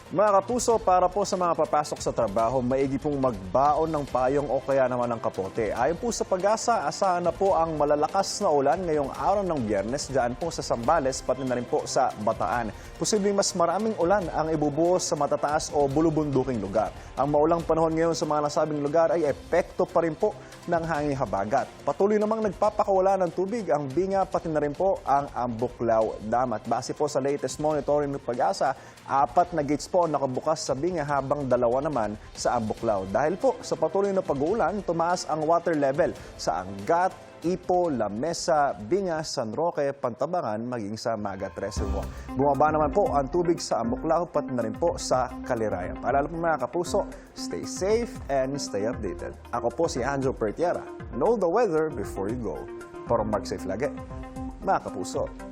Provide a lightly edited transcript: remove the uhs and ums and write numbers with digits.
Mga kapuso, para po sa mga papasok sa trabaho, maigi pong magbaon ng payong o kaya naman ng kapote. Ayon po sa Pag-asa, asahan na po ang malalakas na ulan ngayong araw ng Biyernes dyan po sa Zambales, pati na rin po sa Bataan. Posibleng mas maraming ulan ang ibubuhos sa matataas o bulubunduking lugar. Ang maulang panahon ngayon sa mga nasabing lugar ay epekto pa rin po ng hanging habagat. Patuloy namang nagpapakawala ng tubig ang Binga, pati na rin po ang Ambuklaw Dam. At base po sa latest monitoring ng Pag-asa, 4 na gates po nakabukas sa Binga habang 2 naman sa Ambuklaw. Dahil po sa patuloy na pag-uulan, tumaas ang water level sa Angat, Ipo, Lamesa, Binga, San Roque, Pantabangan, maging sa Magat Reservoir. Bumaba naman po ang tubig sa Ambuklaw, pati na rin po sa Caliraya. Paalala po mga kapuso, stay safe and stay updated. Ako po si Anjo Pertiera. Know the weather before you go. Para mag-safe lagi, mga kapuso.